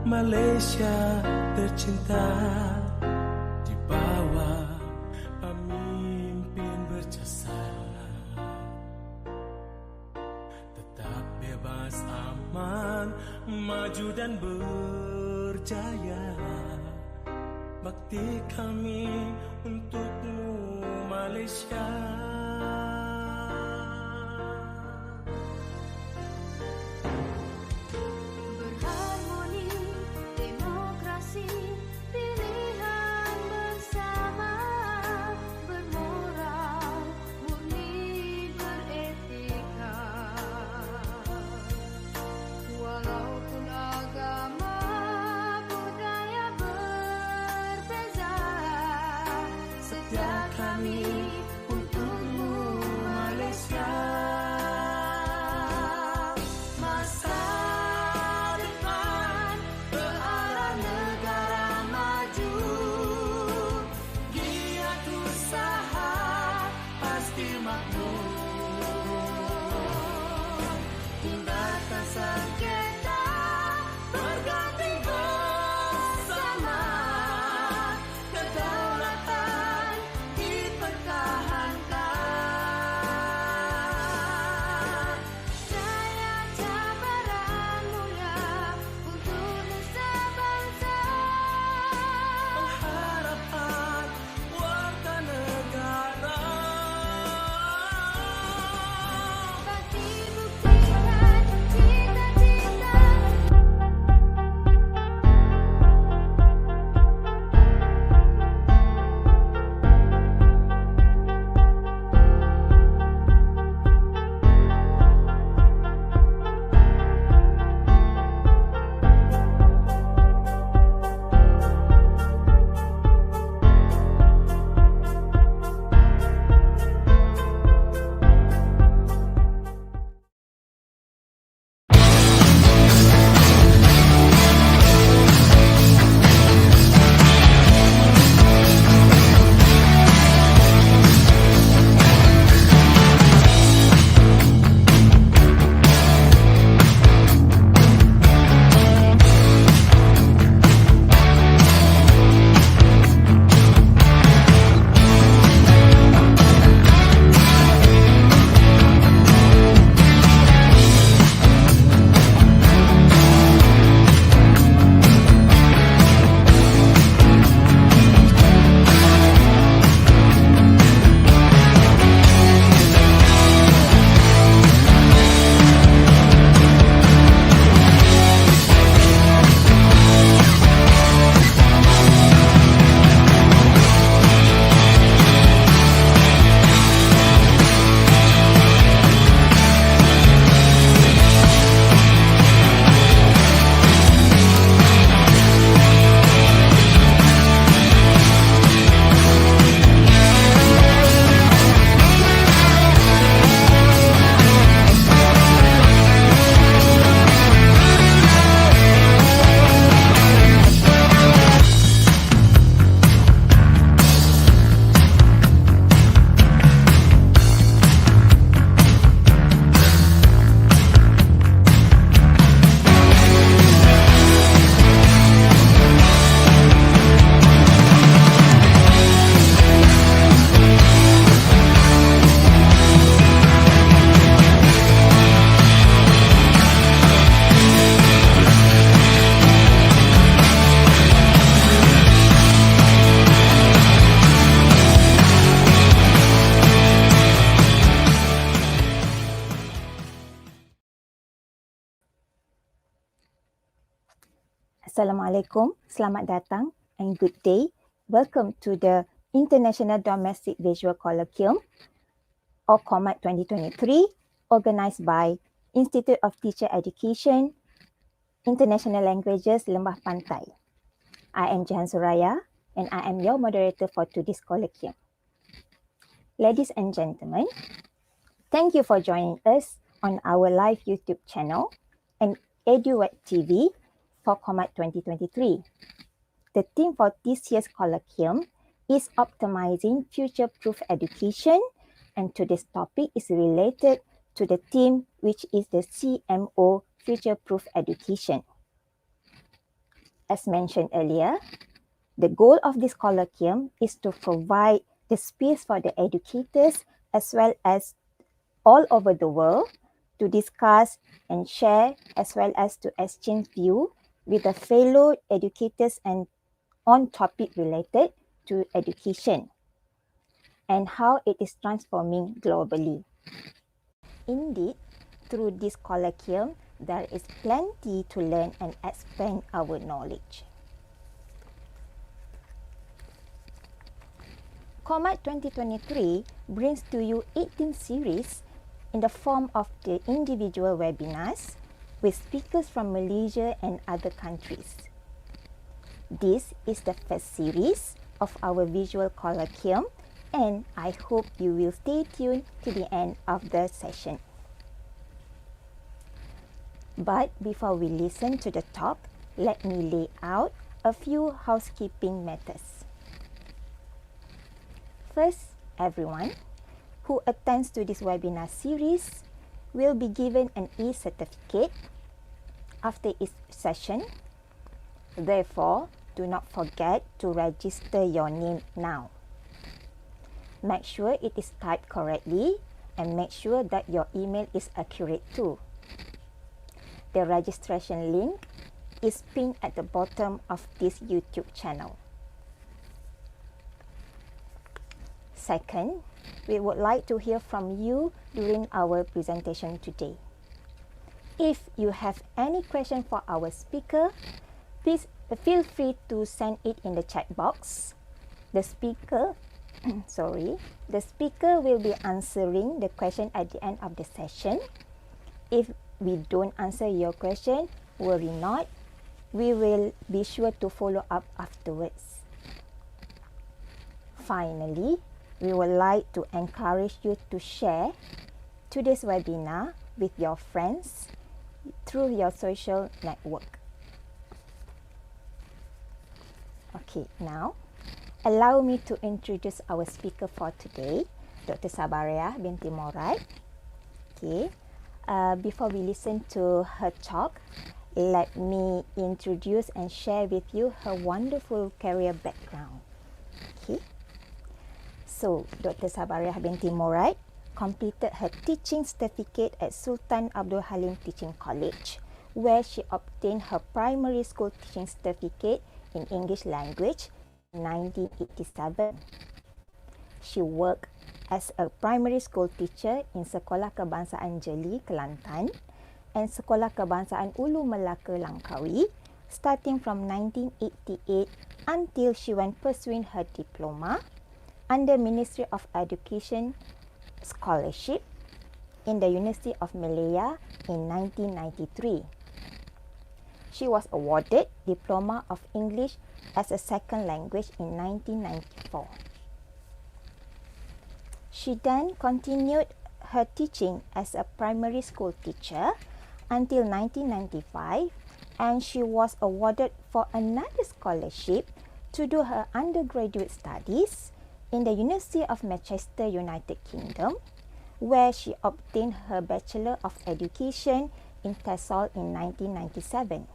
Malaysia tercinta di bawah pemimpin berjasa, tetap bebas, aman, maju dan berjaya. Bakti kami untukmu Malaysia. Assalamualaikum, selamat datang and good day. Welcome to the International Domestic Visual Colloquium or COMAT 2023 organised by Institute of Teacher Education, International Languages, Lembah Pantai. I am Jahan Suraya and I am your moderator for today's colloquium. Ladies and gentlemen, thank you for joining us on our live YouTube channel and EduWeb TV for COMAT 2023. The theme for this year's colloquium is optimizing future-proof education, and today's topic is related to the theme, which is the CMO, future-proof education. As mentioned earlier, the goal of this colloquium is to provide the space for the educators as well as all over the world to discuss and share as well as to exchange view with the fellow educators and on topic related to education and how it is transforming globally. Indeed, through this colloquium, there is plenty to learn and expand our knowledge. KUALA 2023 brings to you 18 series in the form of the individual webinars with speakers from Malaysia and other countries. This is the first series of our visual colloquium, and I hope you will stay tuned to the end of the session. But before we listen to the talk, let me lay out a few housekeeping matters. First, everyone who attends to this webinar series will be given an e-certificate after each session. Therefore, do not forget to register your name now. Make sure it is typed correctly and make sure that your email is accurate too. The registration link is pinned at the bottom of this YouTube channel. Second, we would like to hear from you during our presentation today. If you have any question for our speaker, please feel free to send it in the chat box. The speaker will be answering the question at the end of the session. If we don't answer your question, worry not. We will be sure to follow up afterwards. Finally, we would like to encourage you to share today's webinar with your friends through your social network. Okay, now allow me to introduce our speaker for today, Dr. SABARIAH binti MORAD. Okay, before we listen to her talk, let me introduce and share with you her wonderful career background. Okay. So, Dr. SABARIAH binti MORAD completed her teaching certificate at Sultan Abdul Halim Teaching College, where she obtained her primary school teaching certificate in English language in 1987. She worked as a primary school teacher in Sekolah Kebangsaan Jeli, Kelantan, and Sekolah Kebangsaan Ulu Melaka, Langkawi, starting from 1988 until she went pursuing her diploma under Ministry of Education scholarship in the University of Malaya in 1993. She was awarded Diploma of English as a Second Language in 1994. She then continued her teaching as a primary school teacher until 1995, and she was awarded for another scholarship to do her undergraduate studies in the University of Manchester, United Kingdom, where she obtained her Bachelor of Education in TESOL in 1997.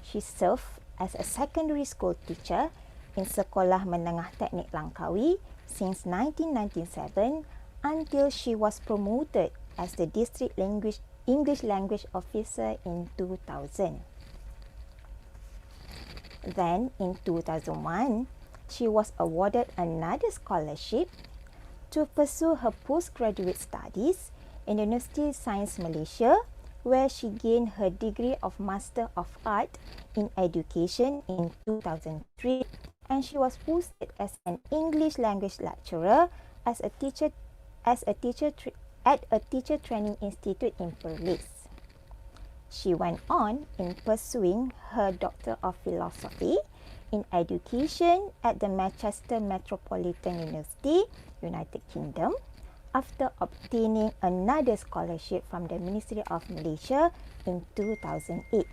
She served as a secondary school teacher in Sekolah Menengah Teknik Langkawi since 1997 until she was promoted as the District English Language Officer in 2000. Then, in 2001, she was awarded another scholarship to pursue her postgraduate studies in University of Science Malaysia, where she gained her degree of Master of Art in Education in 2003, and she was posted as an English language lecturer at a teacher training institute in Perlis. She went on in pursuing her Doctor of Philosophy in Education at the Manchester Metropolitan University, United Kingdom, after obtaining another scholarship from the Ministry of Malaysia in 2008.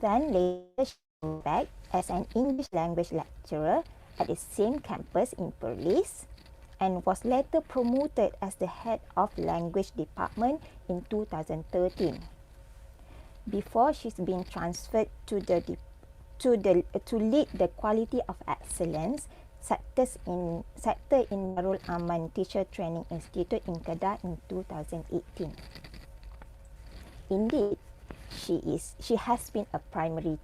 Then later she came back as an English language lecturer at the same campus in Perlis and was later promoted as the head of language department in 2013. before she's been transferred to to lead the Quality of Excellence sector in Darul Aman Teacher Training Institute in Kedah in 2018. Indeed, she has been a primary,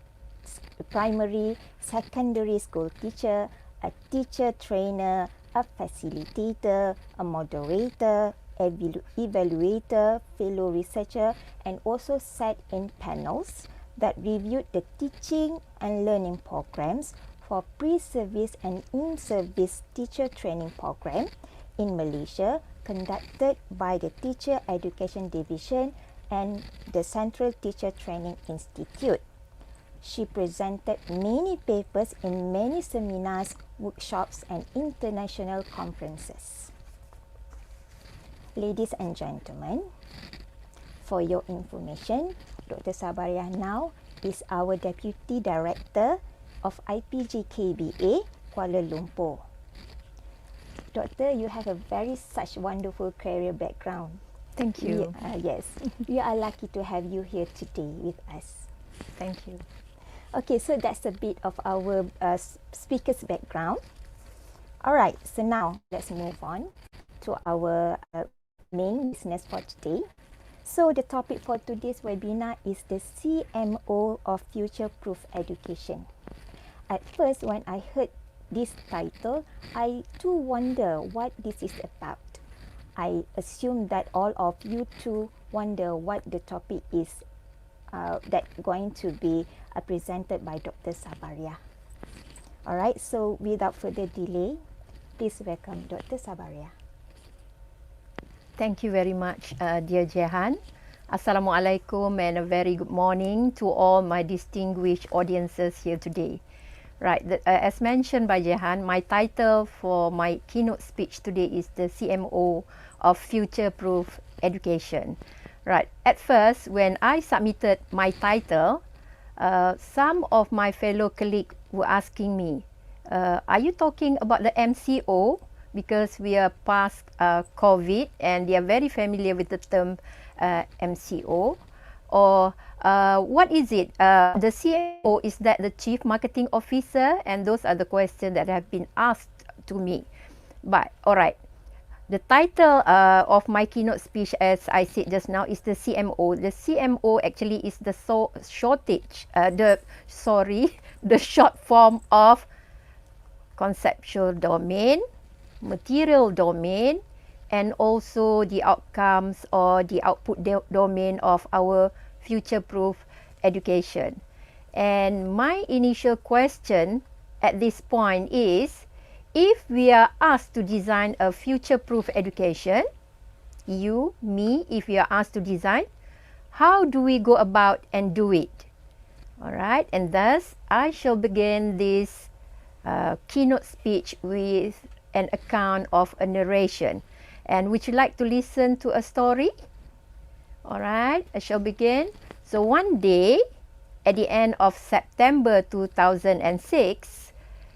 secondary school teacher, a teacher trainer, a facilitator, a moderator, evaluator, fellow researcher, and also sat in panels that reviewed the teaching and learning programs for pre-service and in-service teacher training program in Malaysia conducted by the Teacher Education Division and the Central Teacher Training Institute. She presented many papers in many seminars, workshops, and international conferences. Ladies and gentlemen, for your information, Dr. Sabariah now is our Deputy Director of IPG KBA, Kuala Lumpur. Doctor, you have a very such wonderful career background. Thank you. Yes, we are lucky to have you here today with us. Thank you. Okay, so that's a bit of our speaker's background. All right, so now let's move on to our main business for today. So the topic for today's webinar is the CMO of Future-Proof Education. At first, when I heard this title, I too wonder what this is about. I assume that all of you too wonder what the topic is that going to be presented by Dr. Sabariah. All right, so without further delay, please welcome Dr. Sabariah. Thank you very much, dear Jehan. Assalamualaikum and a very good morning to all my distinguished audiences here today. Right, as mentioned by Jehan, my title for my keynote speech today is the CMO of Future-Proof Education. Right, at first, when I submitted my title, some of my fellow colleagues were asking me, are you talking about the MCO? Because we are past COVID and they are very familiar with the term MCO. Or what is it? The CMO, is that the Chief Marketing Officer? And those are the questions that have been asked to me. But all right, the title of my keynote speech, as I said just now, is the CMO. The CMO actually is the the short form of conceptual domain, material domain, and also the outcomes or the output domain of our future-proof education. And my initial question at this point is, if we are asked to design a future-proof education, you, me, if we are asked to design, how do we go about and do it? All right, and thus I shall begin this keynote speech with an account of a narration. And would you like to listen to a story? All right, I shall begin. So one day, at the end of September 2006,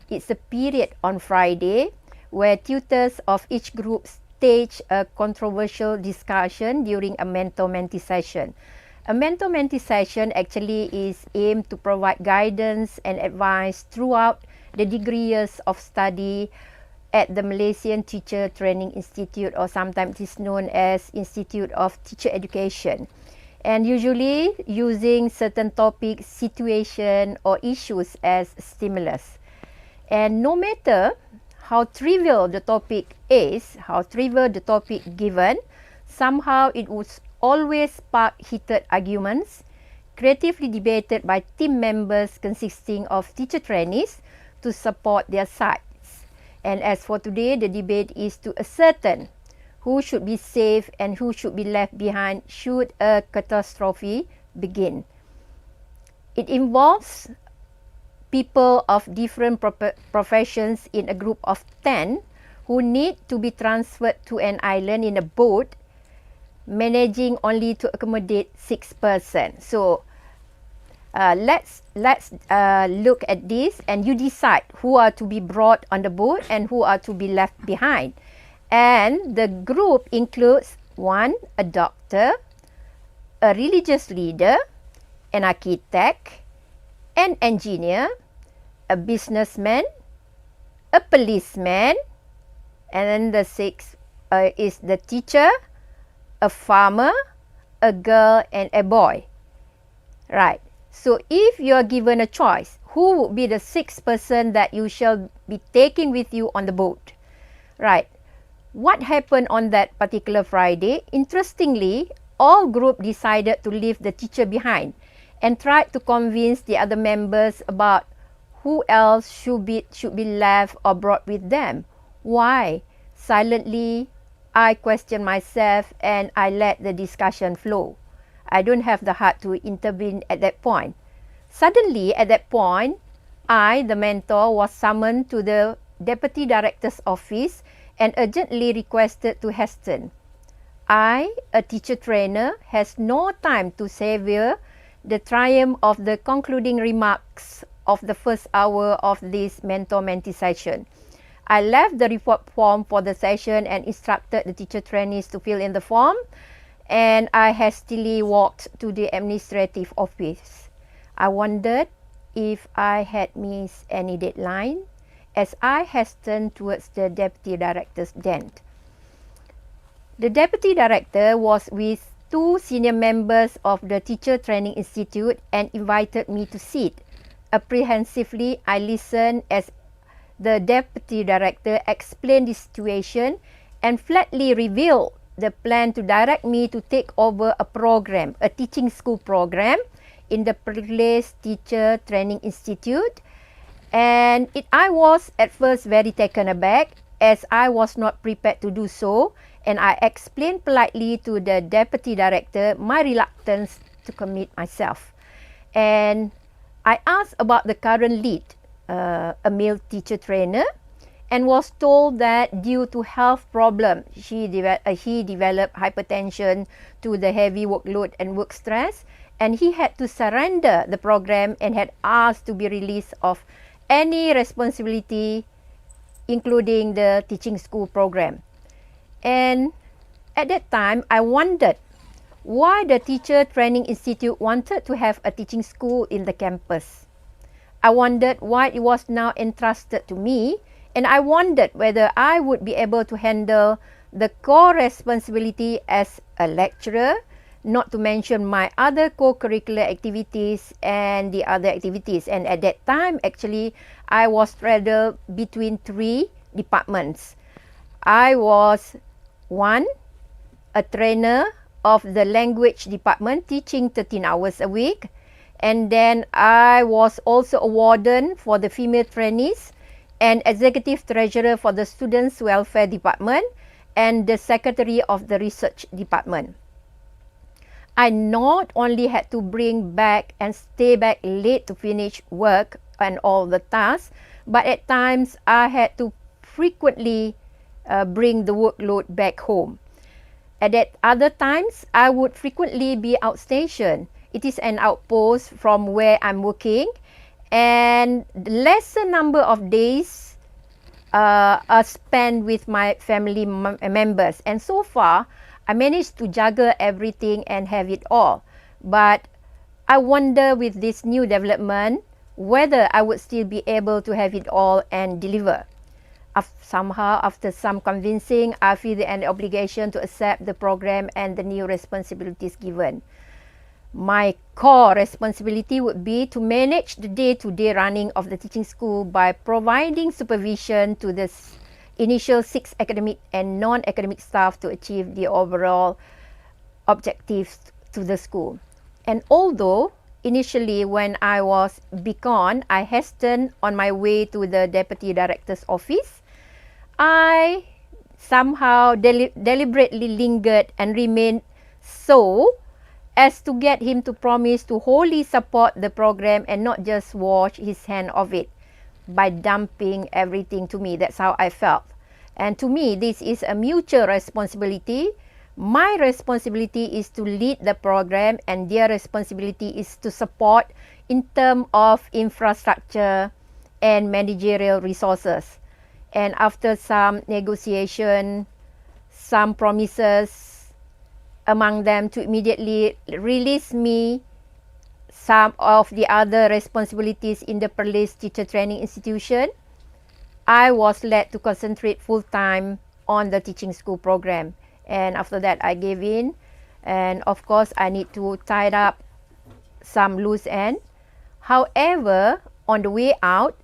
it's a period on Friday where tutors of each group stage a controversial discussion during a mentor-mentee session. A mentor-mentee session actually is aimed to provide guidance and advice throughout the degree years of study at the Malaysian Teacher Training Institute, or sometimes it is known as Institute of Teacher Education, and usually using certain topics, situation or issues as stimulus. And no matter how trivial the topic is, how trivial the topic given, somehow it would always spark heated arguments, creatively debated by team members consisting of teacher trainees to support their sides. And as for today, the debate is to ascertain who should be saved and who should be left behind should a catastrophe begin. It involves people of different professions in a group of 10 who need to be transferred to an island in a boat, managing only to accommodate 6 persons. So let's look at this, and you decide who are to be brought on the boat and who are to be left behind. And the group includes 1, a doctor, a religious leader, an architect, an engineer, a businessman, a policeman, and then the sixth is the teacher, a farmer, a girl, and a boy. Right. So if you are given a choice, who would be the sixth person that you shall be taking with you on the boat? Right. What happened on that particular Friday? Interestingly, all group decided to leave the teacher behind and tried to convince the other members about who else should be left or brought with them. Why? Silently, I questioned myself and I let the discussion flow. I don't have the heart to intervene at that point. Suddenly, at that point, I, the mentor, was summoned to the Deputy Director's office and urgently requested to hasten. I, a teacher trainer, has no time to savor the triumph of the concluding remarks of the first hour of this mentor-mentee session. I left the report form for the session and instructed the teacher trainees to fill in the form, and I hastily walked to the administrative office. I wondered if I had missed any deadline as I hastened towards the Deputy Director's den. The Deputy Director was with two senior members of the Teacher Training Institute and invited me to sit. Apprehensively, I listened as the Deputy Director explained the situation and flatly revealed the plan to direct me to take over a program, a teaching school program in the Perlis Teacher Training Institute. And I was at first very taken aback as I was not prepared to do so, and I explained politely to the Deputy Director my reluctance to commit myself. And I asked about the current lead, a male teacher trainer, and was told that due to health problems, he developed hypertension to the heavy workload and work stress, and he had to surrender the program and had asked to be released of any responsibility, including the teaching school program. And at that time, I wondered why the Teacher Training Institute wanted to have a teaching school in the campus. I wondered why it was now entrusted to me, and I wondered whether I would be able to handle the core responsibility as a lecturer, not to mention my other co-curricular activities and the other activities. And at that time, actually, I was straddled between three departments. I was, one, a trainer of the language department, teaching 13 hours a week. And then I was also a warden for the female trainees and executive treasurer for the students' welfare department and the secretary of the research department. I not only had to bring back and stay back late to finish work and all the tasks, but at times I had to frequently bring the workload back home. At other times, I would frequently be outstation. It is an outpost from where I'm working, and lesser number of days are spent with my family members. And so far, I managed to juggle everything and have it all. But I wonder with this new development whether I would still be able to have it all and deliver. Somehow, after some convincing, I feel an obligation to accept the program and the new responsibilities given. My core responsibility would be to manage the day-to-day running of the teaching school by providing supervision to the initial 6 academic and non-academic staff to achieve the overall objectives to the school. And although initially when I was beacon, I hastened on my way to the Deputy Director's office, I somehow deliberately lingered and remained so as to get him to promise to wholly support the program and not just wash his hand of it by dumping everything to me. That's how I felt. And to me, this is a mutual responsibility. My responsibility is to lead the program, and their responsibility is to support in terms of infrastructure and managerial resources. And after some negotiation, some promises among them to immediately release me some of the other responsibilities in the Perlis Teacher Training Institution, I was led to concentrate full-time on the teaching school program. And after that, I gave in. And of course, I need to tie up some loose ends. However, on the way out,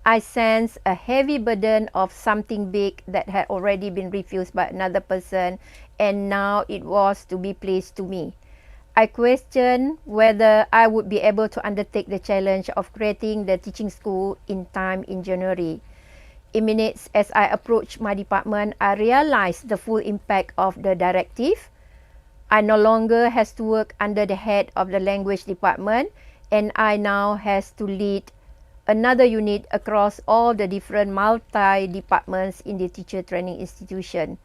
I sensed a heavy burden of something big that had already been refused by another person, and now it was to be placed to me. I questioned whether I would be able to undertake the challenge of creating the teaching school in time in January. In minutes as I approached my department, I realized the full impact of the directive. I no longer has to work under the head of the language department, and I now has to lead another unit across all the different multi-departments in the teacher training institution.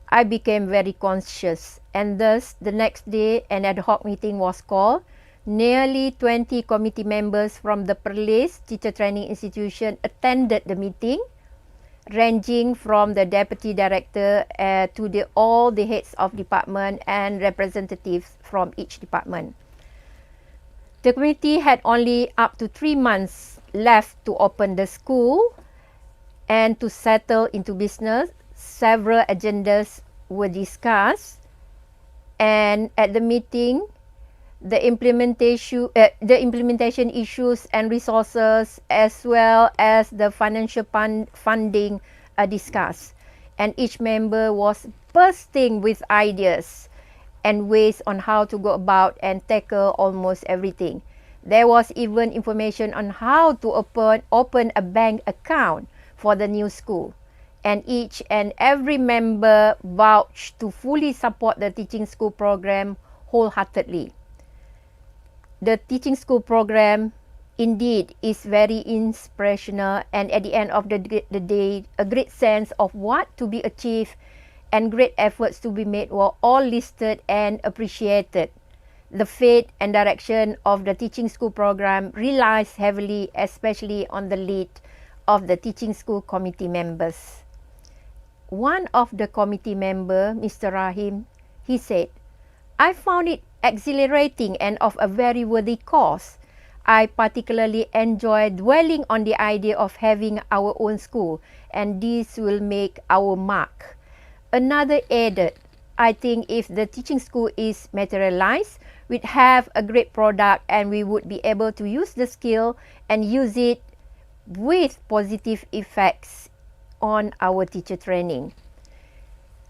I became very conscious, and thus the next day an ad hoc meeting was called. Nearly 20 committee members from the Perlis Teacher Training Institution attended the meeting, ranging from the Deputy Director to all the heads of department and representatives from each department. The committee had only up to 3 months left to open the school and to settle into business. Several agendas were discussed, and at the meeting, the implementation issues and resources, as well as the financial funding, are discussed, and each member was bursting with ideas and ways on how to go about and tackle almost everything. There was even information on how to open a bank account for the new school, and each and every member vouched to fully support the teaching school program wholeheartedly. The teaching school program indeed is very inspirational, and at the end of the day, a great sense of what to be achieved and great efforts to be made were all listed and appreciated. The fate and direction of the teaching school program relies heavily, especially on the lead of the teaching school committee members. One of the committee member, Mr. Rahim, he said, "I found it exhilarating and of a very worthy cause. I particularly enjoy dwelling on the idea of having our own school, and this will make our mark." Another added, "I think if the teaching school is materialized, we'd have a great product and we would be able to use the skill and use it with positive effects on our teacher training."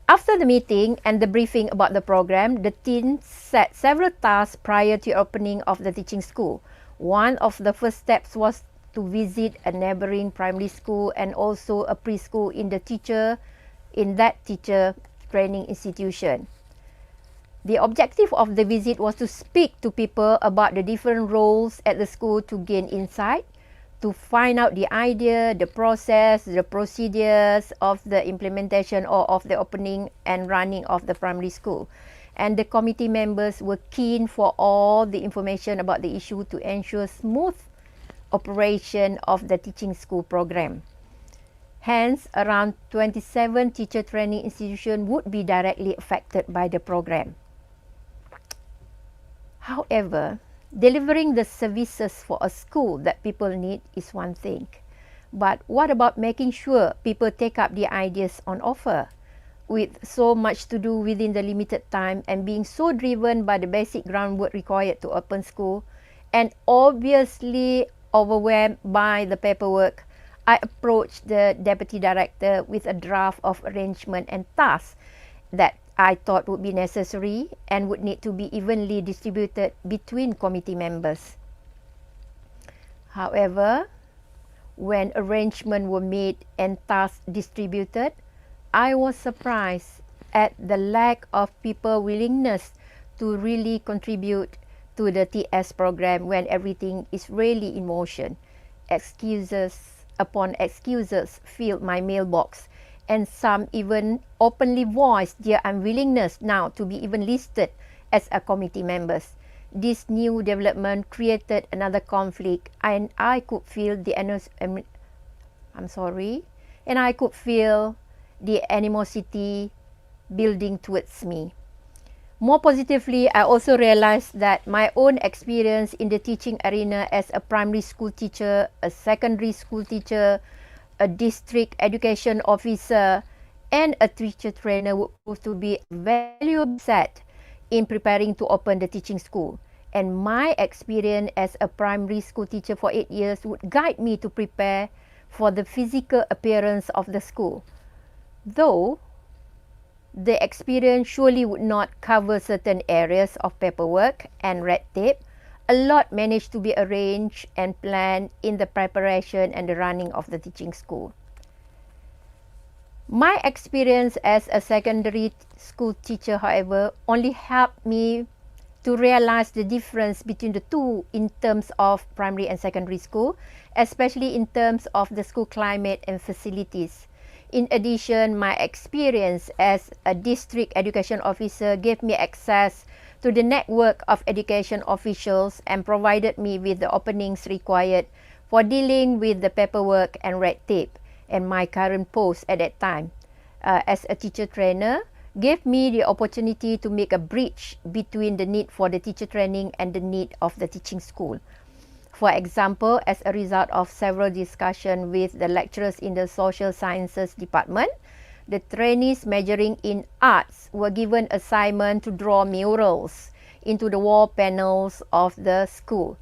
After the meeting and the briefing about the program, the team set several tasks prior to the opening of the teaching school. One of the first steps was to visit a neighboring primary school and also a preschool in that teacher training institution. The objective of the visit was to speak to people about the different roles at the school to gain insight, to find out the idea, the process, the procedures of the implementation or of the opening and running of the primary school. And the committee members were keen for all the information about the issue to ensure smooth operation of the teaching school program. Hence, around 27 teacher training institutions would be directly affected by the program. However, delivering the services for a school that people need is one thing. But what about making sure people take up the ideas on offer? With so much to do within the limited time and being so driven by the basic groundwork required to open school, and obviously overwhelmed by the paperwork, I approached the Deputy Director with a draft of arrangement and tasks that I thought would be necessary and would need to be evenly distributed between committee members. However, when arrangements were made and tasks distributed, I was surprised at the lack of people's willingness to really contribute to the TS program when everything is really in motion. Excuses upon excuses filled my mailbox, and some even openly voiced their unwillingness now to be even listed as a committee members. This new development created another conflict, and I could feel the animosity building towards me. More positively, I also realized that my own experience in the teaching arena as a primary school teacher, a secondary school teacher, a district education officer, and a teacher trainer would prove to be a valuable set in preparing to open the teaching school. And my experience as a primary school teacher for 8 years would guide me to prepare for the physical appearance of the school. Though the experience surely would not cover certain areas of paperwork and red tape, a lot managed to be arranged and planned in the preparation and the running of the teaching school. My experience as a secondary school teacher, however, only helped me to realize the difference between the two in terms of primary and secondary school, especially in terms of the school climate and facilities. In addition, my experience as a district education officer gave me access to the network of education officials and provided me with the openings required for dealing with the paperwork and red tape. And my current post at that time as a teacher trainer gave me the opportunity to make a bridge between the need for the teacher training and the need of the teaching school. For example, as a result of several discussions with the lecturers in the social sciences department, the trainees majoring in arts were given assignment to draw murals into the wall panels of the school.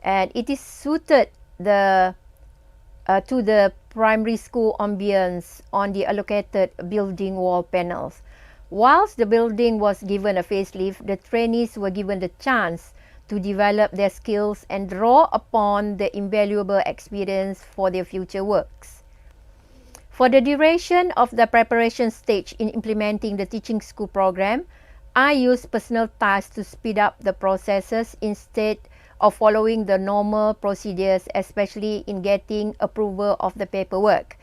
And it is suited to the primary school ambience on the allocated building wall panels. Whilst the building was given a facelift, the trainees were given the chance to develop their skills and draw upon the invaluable experience for their future works. For the duration of the preparation stage in implementing the teaching school program, I used personal tasks to speed up the processes instead of following the normal procedures, especially in getting approval of the paperwork,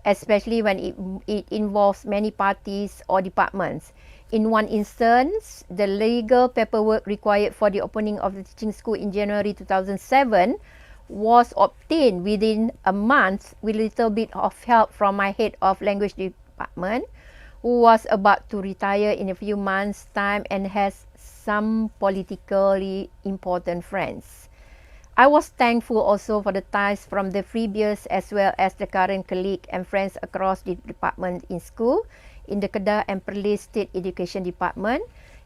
especially when it involves many parties or departments. In one instance, the legal paperwork required for the opening of the teaching school in January 2007 was obtained within a month with a little bit of help from my head of language department, who was about to retire in a few months' time and has some politically important friends. I was thankful also for the ties from the previous as well as the current colleague and friends across the department in school, in the Kedah and Perlis State Education Department,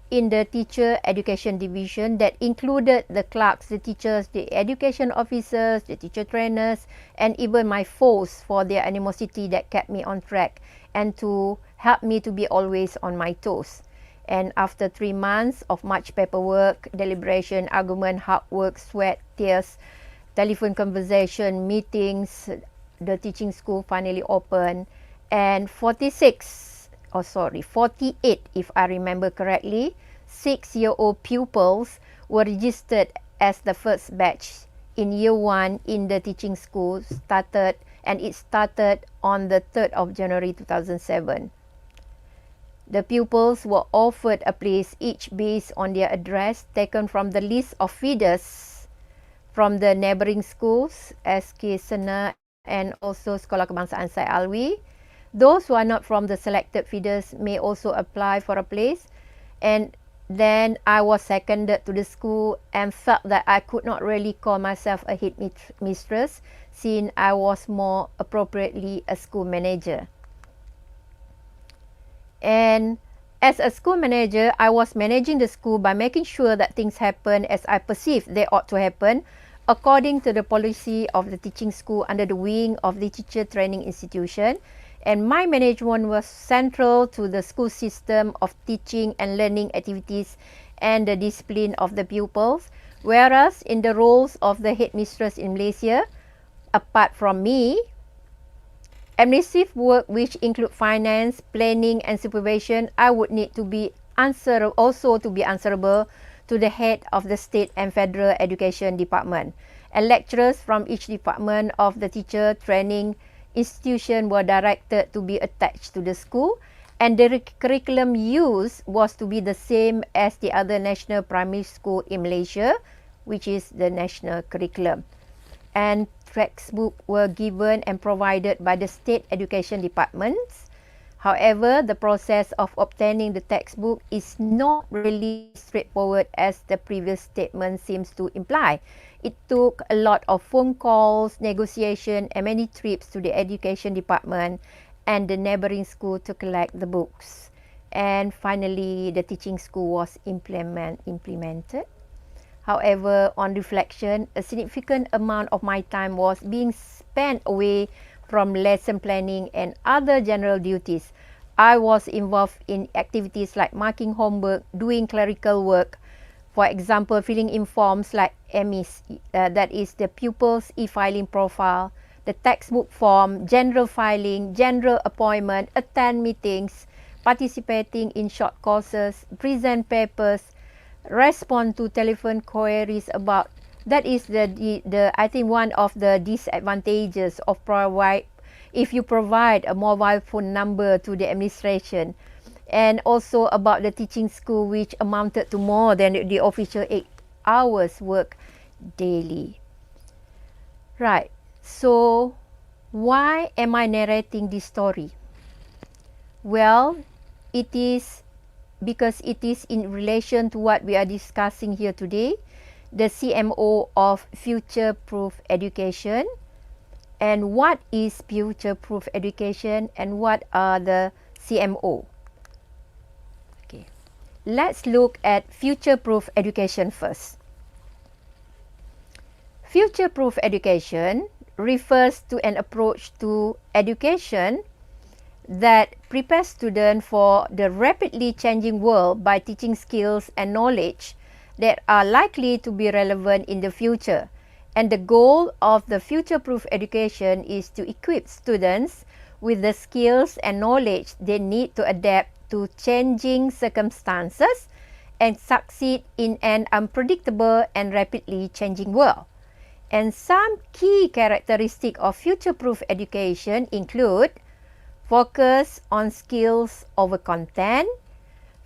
in the Teacher Education Division that included the clerks, the teachers, the education officers, the teacher trainers, and even my foes for their animosity that kept me on track and to help me to be always on my toes. And after 3 months of much paperwork, deliberation, argument, hard work, sweat, tears, telephone conversation, meetings, the teaching school finally opened, and 48, if I remember correctly, 6-year-old pupils were registered as the first batch in year 1 in the teaching school started on the 3rd of January 2007. The pupils were offered a place each based on their address taken from the list of feeders from the neighbouring schools, SK Sena and also Sekolah Kebangsaan Syed Alwi. Those who are not from the selected feeders may also apply for a place. And then I was seconded to the school and felt that I could not really call myself a head mistress, since I was more appropriately a school manager. And as a school manager, I was managing the school by making sure that things happen as I perceived they ought to happen, according to the policy of the teaching school under the wing of the teacher training institution. And my management was central to the school system of teaching and learning activities and the discipline of the pupils, whereas in the roles of the headmistress in Malaysia, apart from me, administrative work which include finance, planning and supervision, I would need to be answerable to the head of the state and federal education department. And lecturers from each department of the teacher training institution were directed to be attached to the school, and the curriculum used was to be the same as the other national primary school in Malaysia, which is the national curriculum. And textbooks were given and provided by the state education departments. However, the process of obtaining the textbook is not really straightforward as the previous statement seems to imply. It took a lot of phone calls, negotiation, and many trips to the education department and the neighboring school to collect the books. And finally, the teaching school was implemented. However, on reflection, a significant amount of my time was being spent away from lesson planning and other general duties. I was involved in activities like marking homework, doing clerical work, for example, filling in forms like EMIS, that is the pupil's e-filing profile, the textbook form, general filing, general appointment, attend meetings, participating in short courses, present papers, respond to telephone queries about. That is the I think one of the disadvantages of if you provide a mobile phone number to the administration, and also about the teaching school, which amounted to more than the official 8 hours work daily. Right, so why am I narrating this story? Well, it is because it is in relation to what we are discussing here today, the CMO of future-proof education. And what is future-proof education and what are the CMO? Okay, let's look at future-proof education first. Future-proof education refers to an approach to education that prepares students for the rapidly changing world by teaching skills and knowledge that are likely to be relevant in the future. And the goal of the future-proof education is to equip students with the skills and knowledge they need to adapt to changing circumstances and succeed in an unpredictable and rapidly changing world. And some key characteristics of future-proof education include focus on skills over content.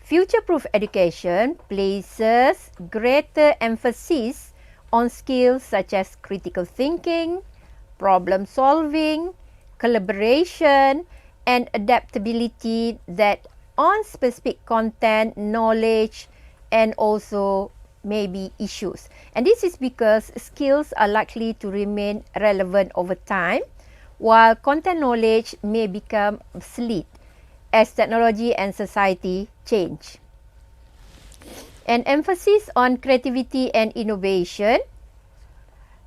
Future-proof education places greater emphasis on skills such as critical thinking, problem solving, collaboration, and adaptability that on specific content, knowledge, and also maybe issues. And this is because skills are likely to remain relevant over time, while content knowledge may become obsolete as technology and society change. An emphasis on creativity and innovation.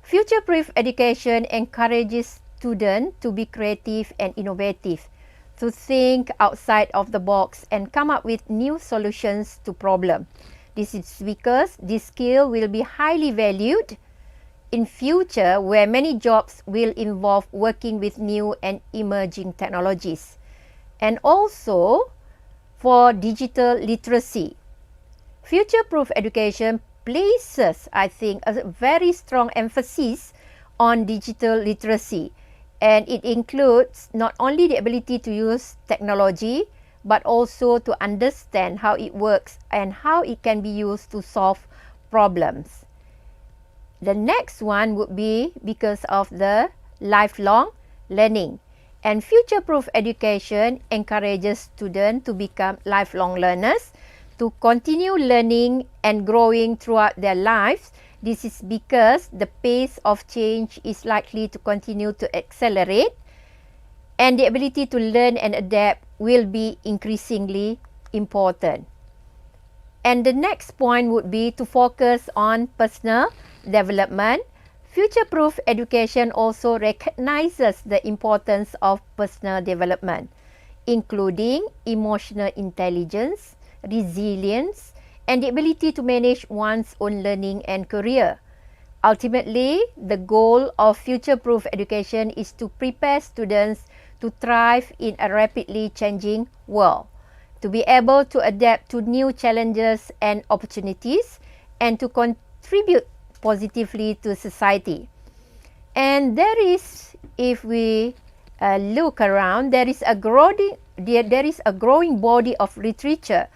Future-proof education encourages students to be creative and innovative, to think outside of the box and come up with new solutions to problems. This is because this skill will be highly valued in future, where many jobs will involve working with new and emerging technologies. And also for digital literacy. Future-proof education places, I think, a very strong emphasis on digital literacy. And it includes not only the ability to use technology, but also to understand how it works and how it can be used to solve problems. The next one would be because of the lifelong learning. And future-proof education encourages students to become lifelong learners, to continue learning and growing throughout their lives. This is because the pace of change is likely to continue to accelerate, and the ability to learn and adapt will be increasingly important. And the next point would be to focus on personal development. Future-proof education also recognizes the importance of personal development, including emotional intelligence, resilience, and the ability to manage one's own learning and career. Ultimately, the goal of future-proof education is to prepare students to thrive in a rapidly changing world, to be able to adapt to new challenges and opportunities, and to contribute positively to society. And there is, if we look around, there is a growing body of literature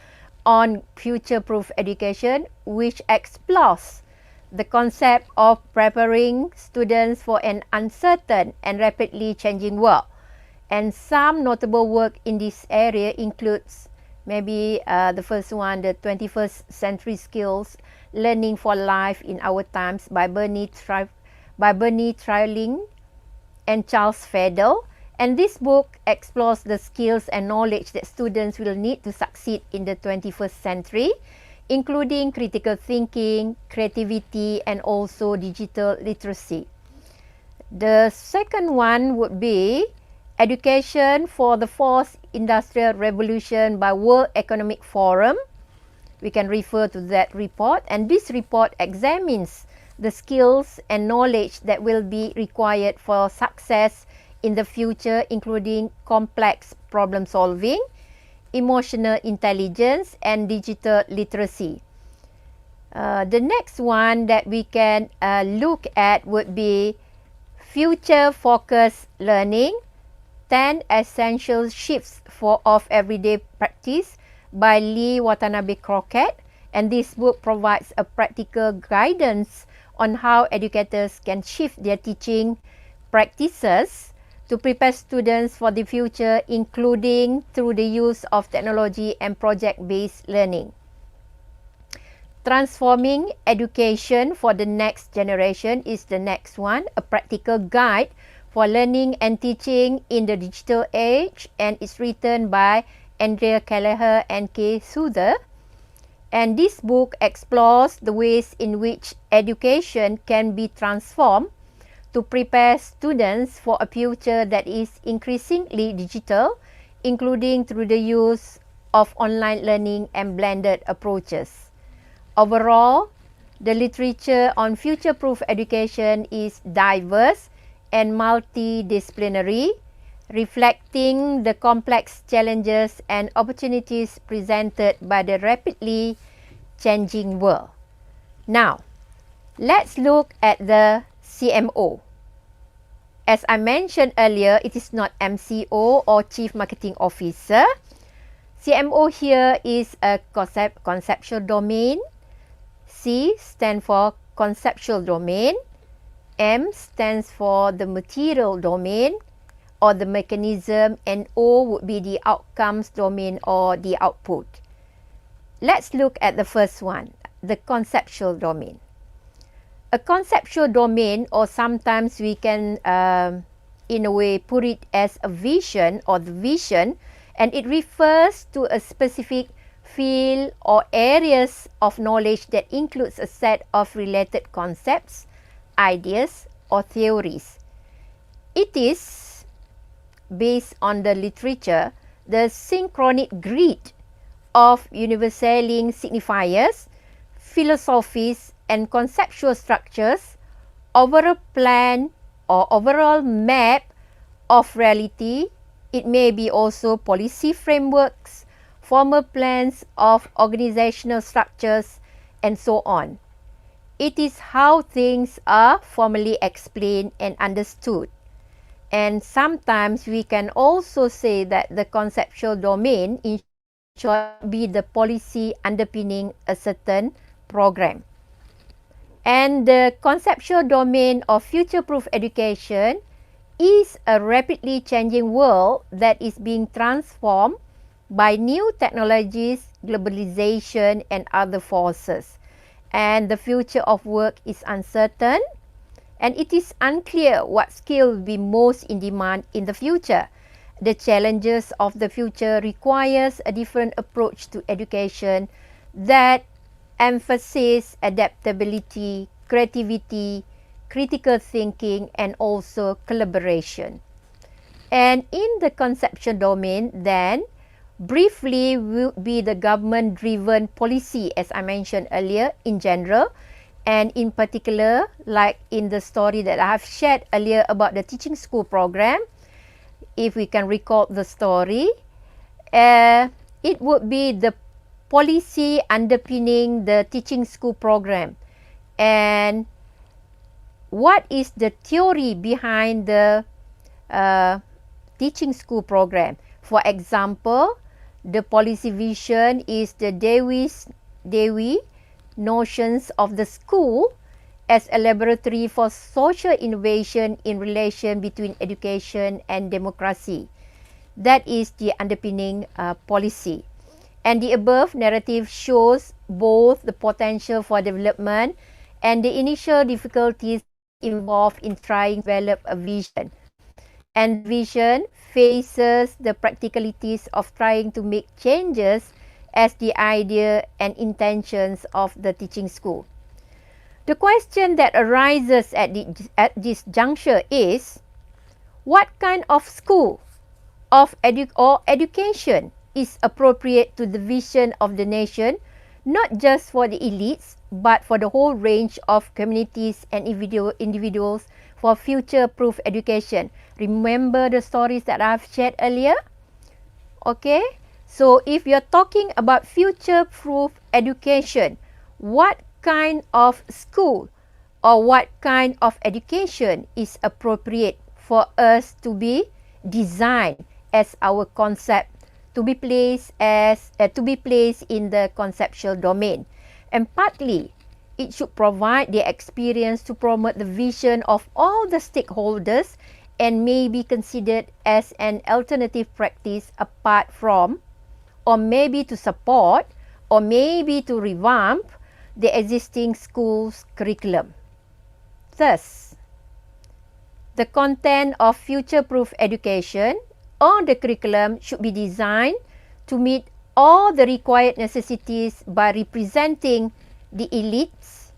on future-proof education, which explores the concept of preparing students for an uncertain and rapidly changing world. And some notable work in this area includes maybe the first one, the 21st Century Skills, Learning for Life in Our Times by BINTI Trilling and Charles Fedel. And this book explores the skills and knowledge that students will need to succeed in the 21st century, including critical thinking, creativity, and also digital literacy. The second one would be Education for the Fourth Industrial Revolution by World Economic Forum. We can refer to that report, and this report examines the skills and knowledge that will be required for success in the future, including complex problem solving, emotional intelligence, and digital literacy. The next one that we can look at would be Future Focused Learning, 10 Essential Shifts of Everyday Practice by Lee Watanabe Crockett. And this book provides a practical guidance on how educators can shift their teaching practices to prepare students for the future, including through the use of technology and project-based learning. Transforming Education for the Next Generation is the next one, a practical guide for learning and teaching in the digital age, and it's written by Andrea Kelleher and Kay Souther. And this book explores the ways in which education can be transformed to prepare students for a future that is increasingly digital, including through the use of online learning and blended approaches. Overall, the literature on future-proof education is diverse and multidisciplinary, reflecting the complex challenges and opportunities presented by the rapidly changing world. Now, let's look at the CMO. As I mentioned earlier, it is not MCO or Chief Marketing Officer. CMO here is a conceptual domain. C stands for conceptual domain. M stands for the material domain or the mechanism, and O would be the outcomes domain or the output. Let's look at the first one, the conceptual domain. A conceptual domain, or sometimes we can in a way put it as a vision or the vision, and it refers to a specific field or areas of knowledge that includes a set of related concepts, ideas, or theories. It is, based on the literature, the synchronic grid of universaling signifiers, philosophies, and conceptual structures over a plan or overall map of reality. It may be also policy frameworks, formal plans of organizational structures, and so on. It is how things are formally explained and understood. And sometimes we can also say that the conceptual domain, in short, be the policy underpinning a certain program. And the conceptual domain of future-proof education is a rapidly changing world that is being transformed by new technologies, globalization, and other forces. And the future of work is uncertain, and it is unclear what skill will be most in demand in the future. The challenges of the future requires a different approach to education that emphasizes adaptability, creativity, critical thinking, and also collaboration. And in the conceptual domain, then, briefly will be the government-driven policy, as I mentioned earlier, in general, and in particular, like in the story that I have shared earlier about the teaching school program. If we can recall the story, it would be the policy underpinning the teaching school program. And what is the theory behind the teaching school program? For example, the policy vision is the Dewey notions of the school as a laboratory for social innovation in relation between education and democracy. That is the underpinning policy. And the above narrative shows both the potential for development and the initial difficulties involved in trying to develop a vision. And vision faces the practicalities of trying to make changes as the idea and intentions of the teaching school. The question that arises at this juncture is, what kind of school or education is appropriate to the vision of the nation, not just for the elites, but for the whole range of communities and individuals for future-proof education. Remember the stories that I've shared earlier? Okay, so if you're talking about future-proof education, what kind of school or what kind of education is appropriate for us to be designed as our concept to be placed in the conceptual domain? And partly, it should provide the experience to promote the vision of all the stakeholders and may be considered as an alternative practice apart from, or maybe to support, or maybe to revamp the existing school's curriculum. Thus, the content of future-proof education or the curriculum should be designed to meet all the required necessities by representing the elites,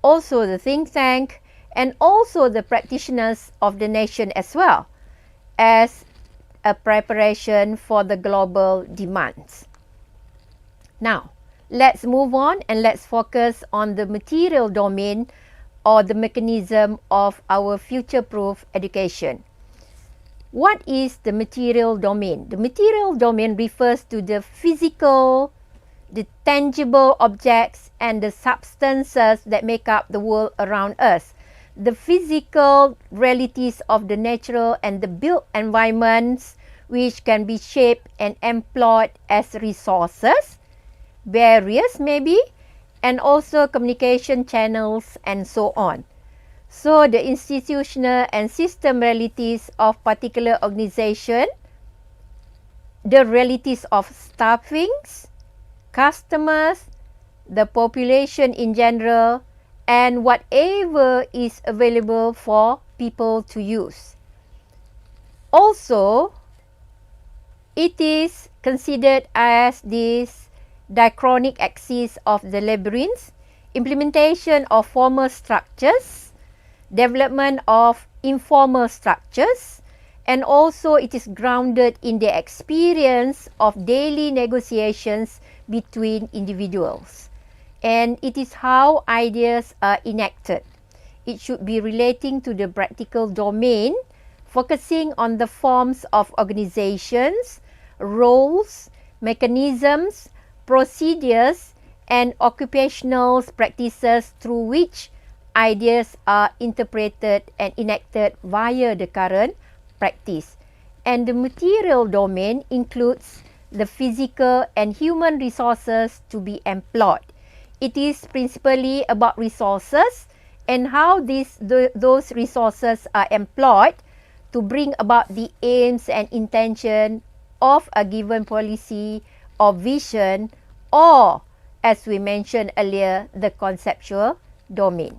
also the think tank, and also the practitioners of the nation as well, as a preparation for the global demands. Now, let's move on and let's focus on the material domain or the mechanism of our future-proof education. What is the material domain? The material domain refers to the physical, the tangible objects and the substances that make up the world around us. The physical realities of the natural and the built environments which can be shaped and employed as resources, barriers maybe, and also communication channels and so on. So the institutional and system realities of particular organization, the realities of staffings, customers, the population in general, and whatever is available for people to use. Also, it is considered as this diachronic axis of the labyrinth, implementation of formal structures, development of informal structures, and also it is grounded in the experience of daily negotiations between individuals. And it is how ideas are enacted. It should be relating to the practical domain, focusing on the forms of organizations, roles, mechanisms, procedures, and occupational practices through which ideas are interpreted and enacted via the current practice. And the material domain includes the physical and human resources to be employed. It is principally about resources and how those resources are employed to bring about the aims and intention of a given policy or vision, or, as we mentioned earlier, the conceptual domain.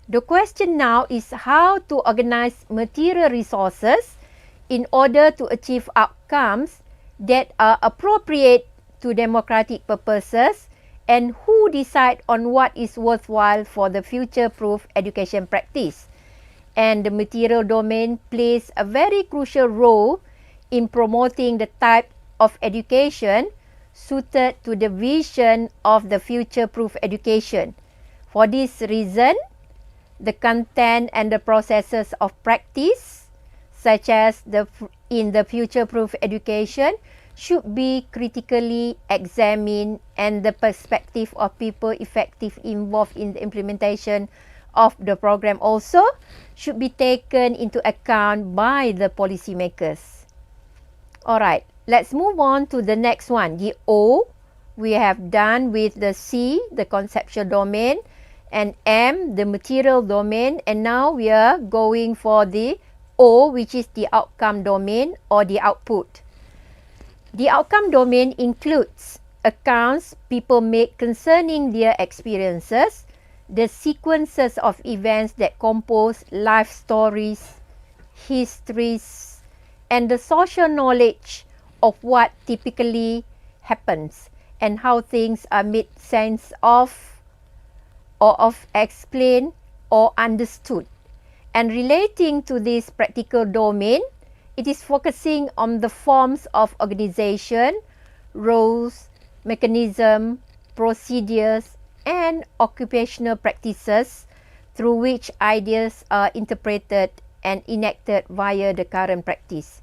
The question now is how to organize material resources in order to achieve outcomes that are appropriate to democratic purposes, and who decide on what is worthwhile for the future-proof education practice. And the material domain plays a very crucial role in promoting the type of education suited to the vision of the future-proof education. For this reason, the content and the processes of practice, such as in the future-proof education, should be critically examined, and the perspective of people effectively involved in the implementation of the program also should be taken into account by the policymakers. Alright, let's move on to the next one. The O, we have done with the C, the conceptual domain, and M, the material domain, and now we are going for the O, which is the outcome domain or the output. The outcome domain includes accounts people make concerning their experiences, the sequences of events that compose life stories, histories, and the social knowledge of what typically happens and how things are made sense of or explained or understood. And relating to this practical domain, it is focusing on the forms of organization, roles, mechanism, procedures, and occupational practices through which ideas are interpreted and enacted via the current practice.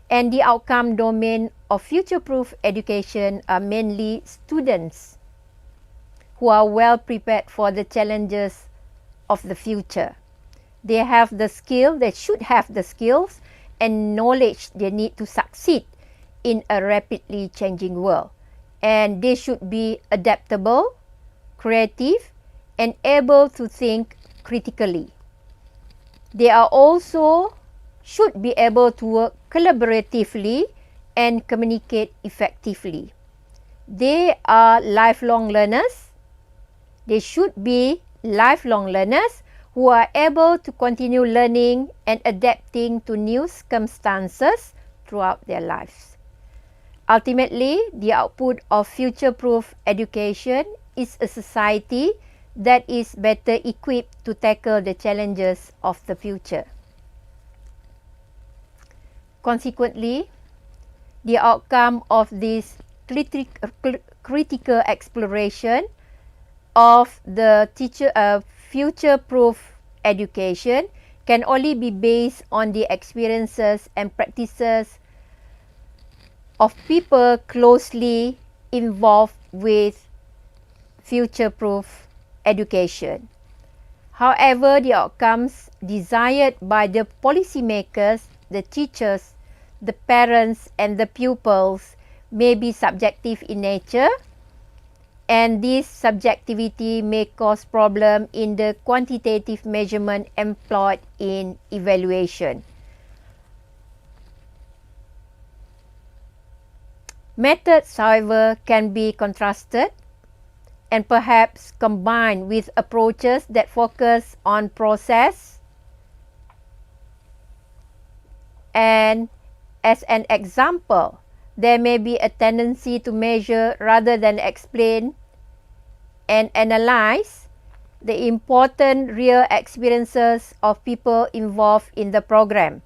And the outcome domain of future-proof education are mainly students who are well prepared for the challenges of the future. They have the skill, they should have the skills and knowledge they need to succeed in a rapidly changing world. And they should be adaptable, creative, and able to think critically. They are also should be able to work collaboratively and communicate effectively. They are lifelong learners. They should be lifelong learners who are able to continue learning and adapting to new circumstances throughout their lives. Ultimately, the output of future-proof education is a society that is better equipped to tackle the challenges of the future. Consequently, the outcome of this critical exploration of the future-proof education can only be based on the experiences and practices of people closely involved with future-proof education. However, the outcomes desired by the policymakers, the teachers, the parents, and the pupils may be subjective in nature, and this subjectivity may cause problem in the quantitative measurement employed in evaluation. Methods, however, can be contrasted and perhaps combined with approaches that focus on process. And as an example, there may be a tendency to measure rather than explain and analyze the important real experiences of people involved in the program.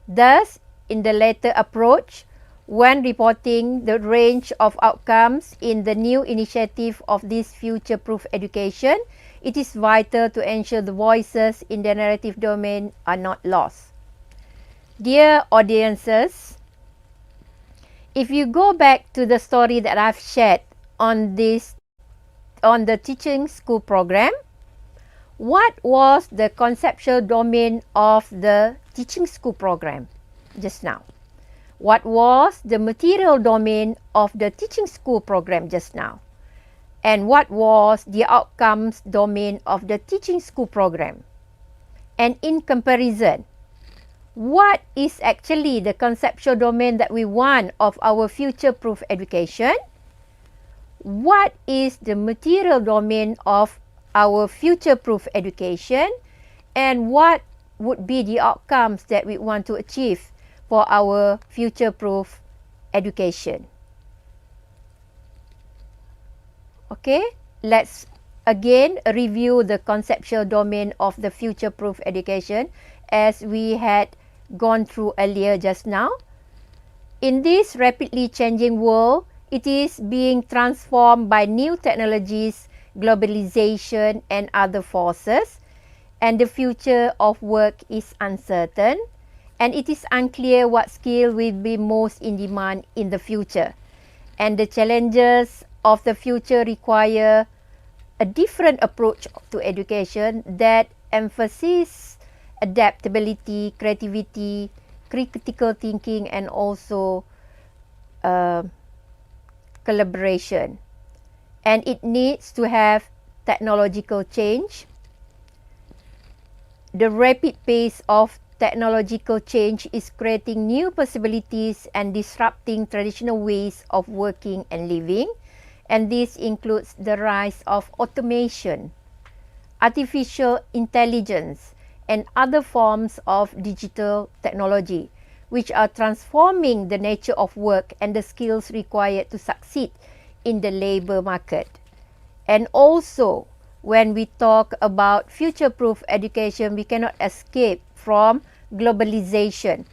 Thus, in the latter approach, when reporting the range of outcomes in the new initiative of this future-proof education, it is vital to ensure the voices in the narrative domain are not lost. Dear audiences, if you go back to the story that I've shared on the teaching school program, what was the conceptual domain of the teaching school program just now? What was the material domain of the teaching school program just now? And what was the outcomes domain of the teaching school program? And in comparison, what is actually the conceptual domain that we want of our future-proof education? What is the material domain of our future-proof education? And what would be the outcomes that we want to achieve for our future-proof education? Okay, let's again review the conceptual domain of the future-proof education as we had gone through earlier just now. In this rapidly changing world, it is being transformed by new technologies, globalization, and other forces, and the future of work is uncertain, and it is unclear what skill will be most in demand in the future. And the challenges of the future require a different approach to education that emphasizes adaptability, creativity, critical thinking, and also collaboration. And it needs to have technological change. The rapid pace of technological change is creating new possibilities and disrupting traditional ways of working and living, and this includes the rise of automation, artificial intelligence, and other forms of digital technology, which are transforming the nature of work and the skills required to succeed in the labour market. And also, when we talk about future-proof education, we cannot escape from globalization.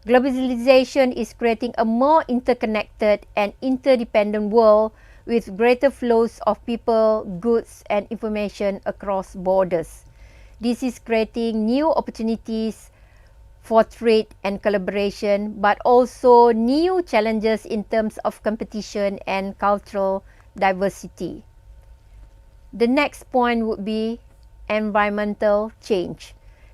Globalization is creating a more interconnected and interdependent world with greater flows of people, goods, and information across borders. This is creating new opportunities for trade and collaboration, but also new challenges in terms of competition and cultural diversity. The next point would be environmental change.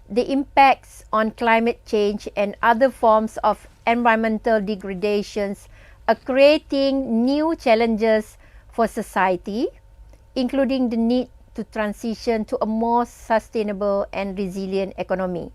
The impacts on climate change and other forms of environmental degradations are creating new challenges for society, including the need to transition to a more sustainable and resilient economy.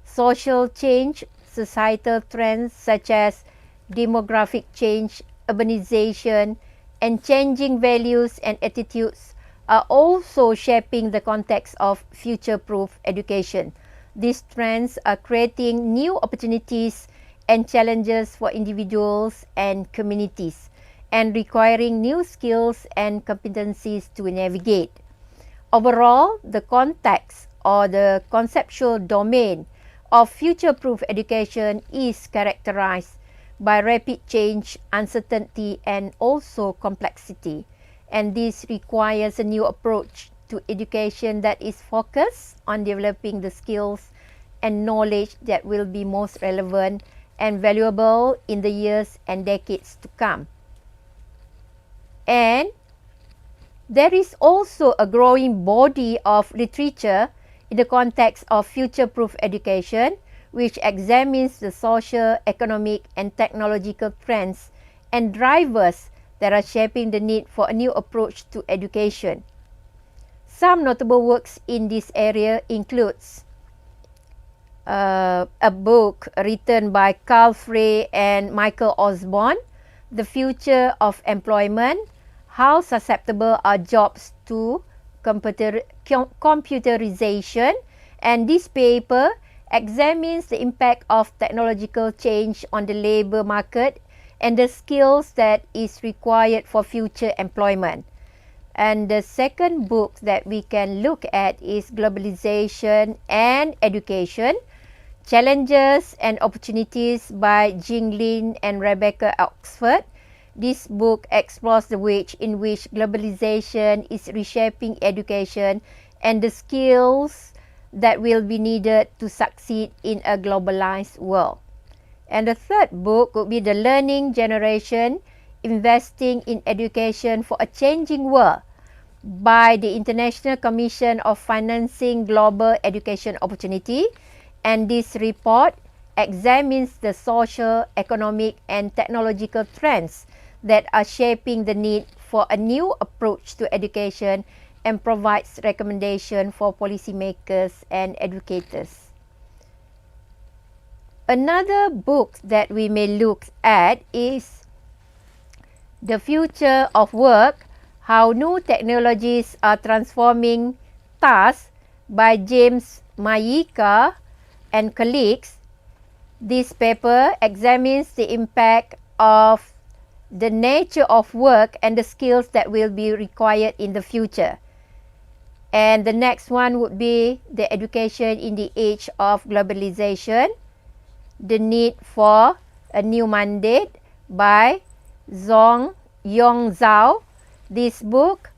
Social change, societal trends such as demographic change, urbanization, and changing values and attitudes are also shaping the context of future-proof education. These trends are creating new opportunities and challenges for individuals and communities, and requiring new skills and competencies to navigate. Overall, the context or the conceptual domain of future-proof education is characterized by rapid change, uncertainty, and also complexity. And this requires a new approach to education that is focused on developing the skills and knowledge that will be most relevant and valuable in the years and decades to come. And there is also a growing body of literature in the context of future-proof education, which examines the social, economic, and technological trends and drivers that are shaping the need for a new approach to education. Some notable works in this area includes a book written by Carl Frey and Michael Osborne, The Future of Employment: How Susceptible Are Jobs to Computerization, and this paper examines the impact of technological change on the labour market and the skills that is required for future employment. And the second book that we can look at is Globalization and Education: Challenges and Opportunities by Jing Lin and Rebecca Oxford. This book explores the ways in which globalization is reshaping education and the skills that will be needed to succeed in a globalized world. And the third book would be The Learning Generation: Investing in Education for a Changing World by the International Commission of Financing Global Education Opportunity. And this report examines the social, economic, and technological trends that are shaping the need for a new approach to education and provides recommendations for policymakers and educators. Another book that we may look at is The Future of Work: How New Technologies Are Transforming Tasks by James Mayika and colleagues. This paper examines the impact of the nature of work and the skills that will be required in the future. And the next one would be The Education in the Age of Globalization: The Need for a New Mandate by Zhong Yong Zhao. This book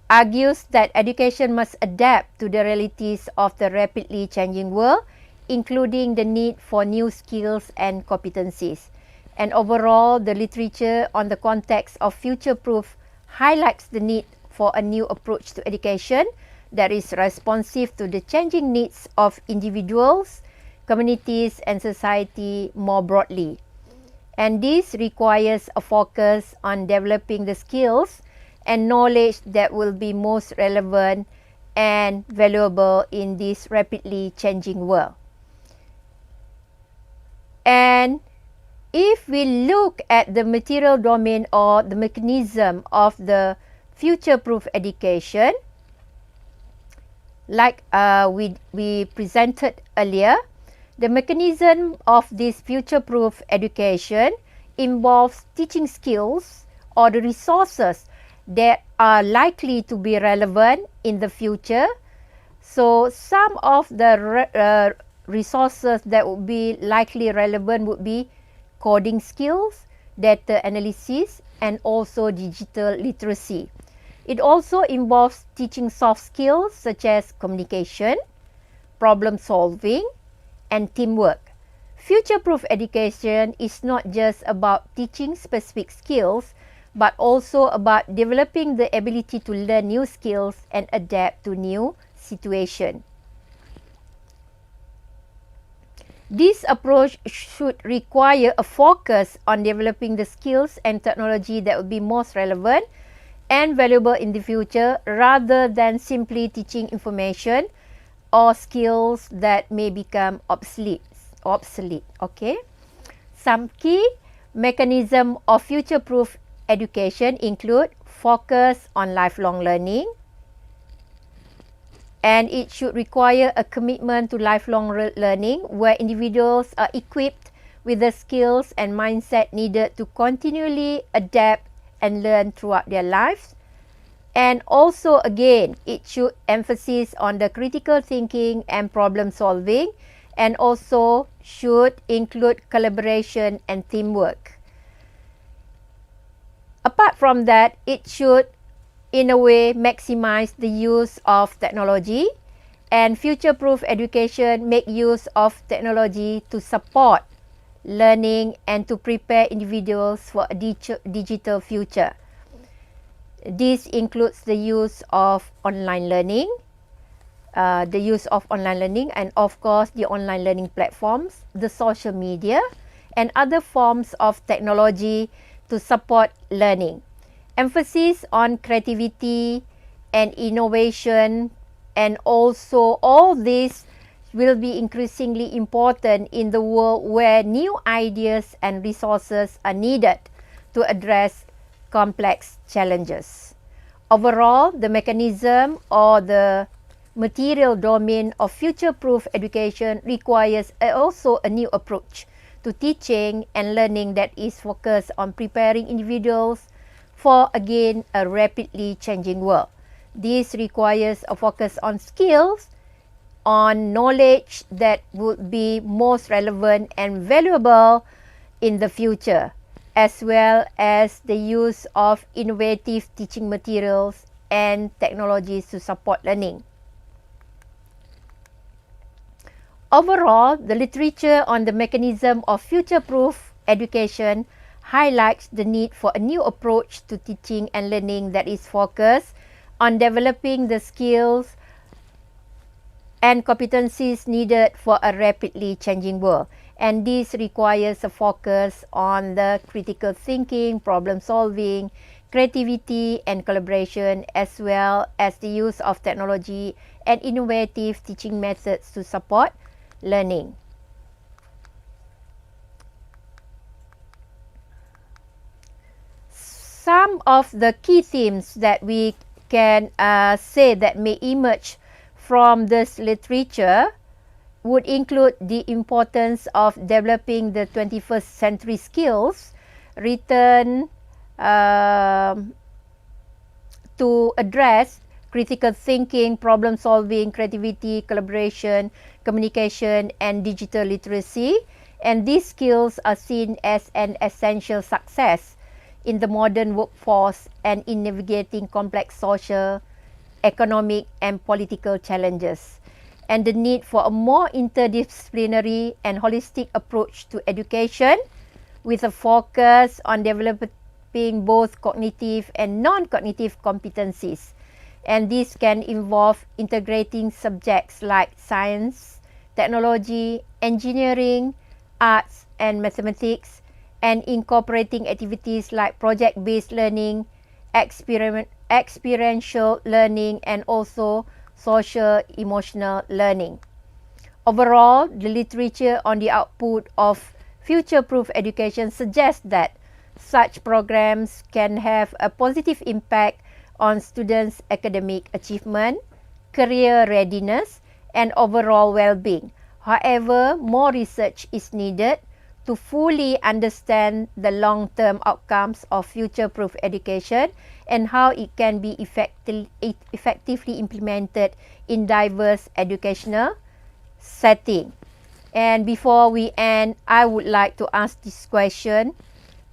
argues that education must adapt to the realities of the rapidly changing world, including the need for new skills and competencies. And overall, the literature on the context of future-proof highlights the need for a new approach to education that is responsive to the changing needs of individuals, communities, and society more broadly. And this requires a focus on developing the skills and knowledge that will be most relevant and valuable in this rapidly changing world. And if we look at the material domain or the mechanism of the future-proof education, like we presented earlier, the mechanism of this future-proof education involves teaching skills or the resources that are likely to be relevant in the future. So some of the resources that would be likely relevant would be coding skills, data analysis, and also digital literacy. It also involves teaching soft skills such as communication, problem solving, and teamwork. Future-proof education is not just about teaching specific skills, but also about developing the ability to learn new skills and adapt to new situations. This approach should require a focus on developing the skills and technology that will be most relevant and valuable in the future, rather than simply teaching information or skills that may become obsolete. Okay. Some key mechanisms of future-proof education include focus on lifelong learning, and it should require a commitment to lifelong learning where individuals are equipped with the skills and mindset needed to continually adapt and learn throughout their lives. And also, again, it should emphasize on the critical thinking and problem solving, and also should include collaboration and teamwork. Apart from that, it should in a way maximize the use of technology, and future-proof education make use of technology to support learning and to prepare individuals for a digital future. This includes the use of online learning, and of course the online learning platforms, the social media, and other forms of technology to support learning. Emphasis on creativity and innovation, and also all this will be increasingly important in the world where new ideas and resources are needed to address complex challenges. Overall, the mechanism or the material domain of future-proof education requires also a new approach to teaching and learning that is focused on preparing individuals for, again, a rapidly changing world. This requires a focus on skills, on knowledge that would be most relevant and valuable in the future, as well as the use of innovative teaching materials and technologies to support learning. Overall, the literature on the mechanism of future-proof education highlights the need for a new approach to teaching and learning that is focused on developing the skills and competencies needed for a rapidly changing world. And this requires a focus on the critical thinking, problem solving, creativity, and collaboration, as well as the use of technology and innovative teaching methods to support learning. Some of the key themes that we can say that may emerge from this literature would include the importance of developing the 21st century skills written to address critical thinking, problem solving, creativity, collaboration, communication, and digital literacy. And these skills are seen as an essential success in the modern workforce and in navigating complex social, economic, and political challenges. And the need for a more interdisciplinary and holistic approach to education with a focus on developing both cognitive and non-cognitive competencies. And this can involve integrating subjects like science, technology, engineering, arts, and mathematics, and incorporating activities like project-based learning, experiential learning, and also social-emotional learning. Overall, the literature on the output of future-proof education suggests that such programs can have a positive impact on students' academic achievement, career readiness, and overall well-being. However, more research is needed to fully understand the long-term outcomes of future-proof education and how it can be effectively implemented in diverse educational settings. And before we end, I would like to ask this question.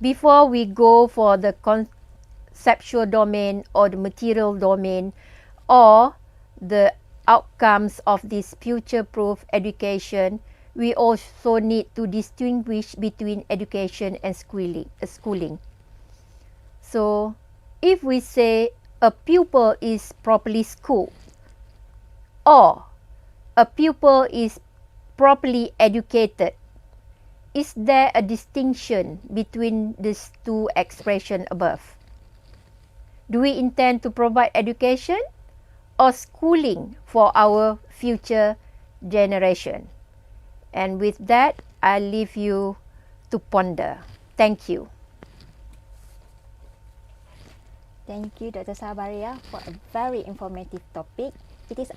Before we go for the conceptual domain or the material domain or the outcomes of this future-proof education, we also need to distinguish between education and schooling. So, if we say a pupil is properly schooled or a pupil is properly educated, is there a distinction between these two expressions above? Do we intend to provide education or schooling for our future generation? And with that, I leave you to ponder. Thank you. Thank you, Dr. Sabariah, for a very informative topic. It is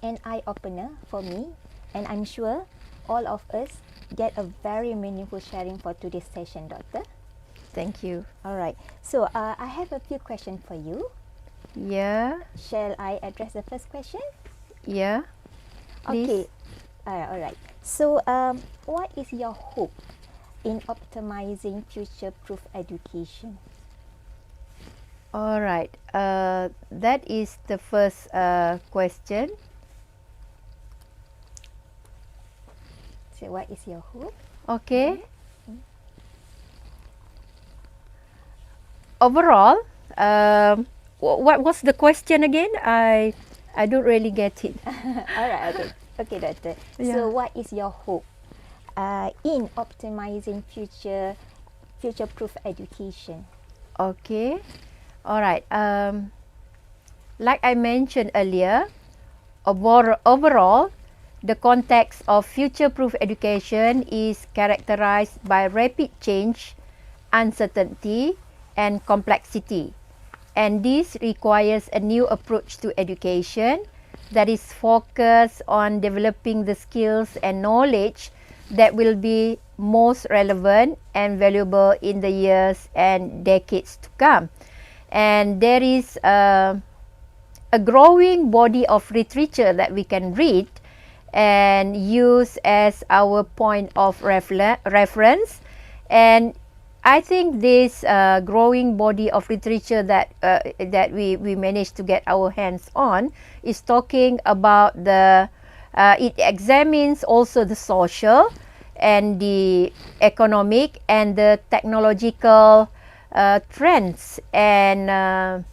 an eye-opener for me, and I'm sure all of us get a very meaningful sharing for today's session, Doctor. Thank you. All right. So, I have a few questions for you. Yeah. Shall I address the first question? Yeah. Okay. All right. So, what is your hope in optimizing future-proof education? All right. That is the first question. So, what is your hope? Okay. Overall, what was the question again? I don't really get it. All right. Okay. Okay, Doctor. Yeah. So, what is your hope in optimizing future-proof education? Okay. All right. Like I mentioned earlier, overall, the context of future-proof education is characterized by rapid change, uncertainty, and complexity. And this requires a new approach to education that is focused on developing the skills and knowledge that will be most relevant and valuable in the years and decades to come. And there is a growing body of literature that we can read and use as our point of reference. And I think this growing body of literature that we managed to get our hands on is talking about it examines also the social and the economic and the technological trends and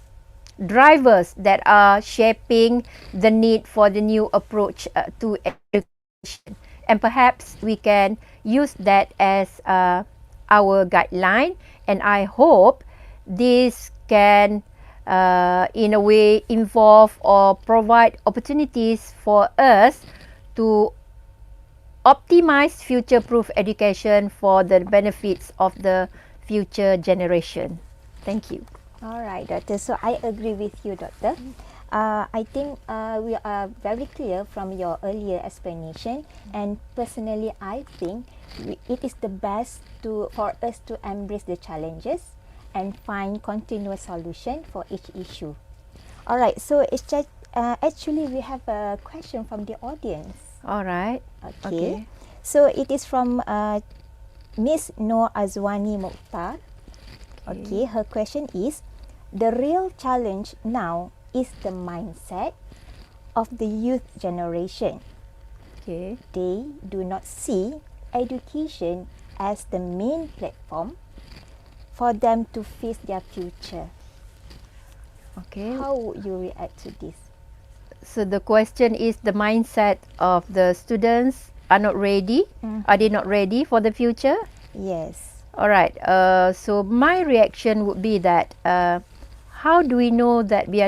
drivers that are shaping the need for the new approach to education. And perhaps we can use that as our guideline, and I hope this can in a way involve or provide opportunities for us to optimize future-proof education for the benefits of the future generation. Thank you. All right, Doctor. So, I agree with you, Doctor. I think we are very clear from your earlier explanation, and personally, I think it is the best for us to embrace the challenges and find continuous solution for each issue. All right, so it's just, actually we have a question from the audience. All right. Okay. So it is from Miss Noor Azwani Mokhtar. Okay, her question is, the real challenge now is the mindset of the youth generation. Okay. They do not see education as the main platform for them to face their future. Okay. How would you react to this? So the question is the mindset of the students are not ready. Are they not ready for the future? Yes. All right. So my reaction would be that how do we know that they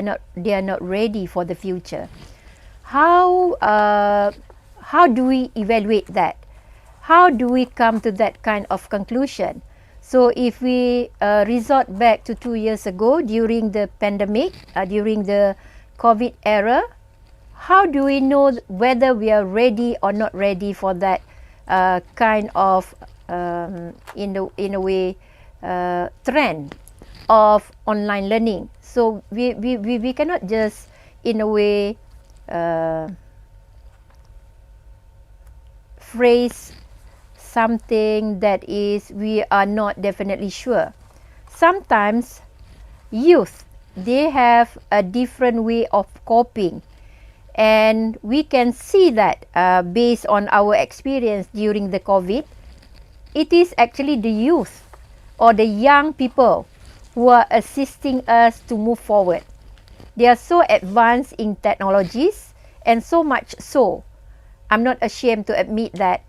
are not ready for the future? How do we evaluate that? how do we come to that kind of conclusion? So if we resort back to 2 years ago during the pandemic, during the COVID era, how do we know whether we are ready or not ready for that kind of, in a way, trend of online learning? So we cannot just, in a way, phrase something that is we are not definitely sure. Sometimes youth, they have a different way of coping, and we can see that based on our experience during the COVID, it is actually the youth or the young people who are assisting us to move forward. They are so advanced in technologies, and so much so, I'm not ashamed to admit that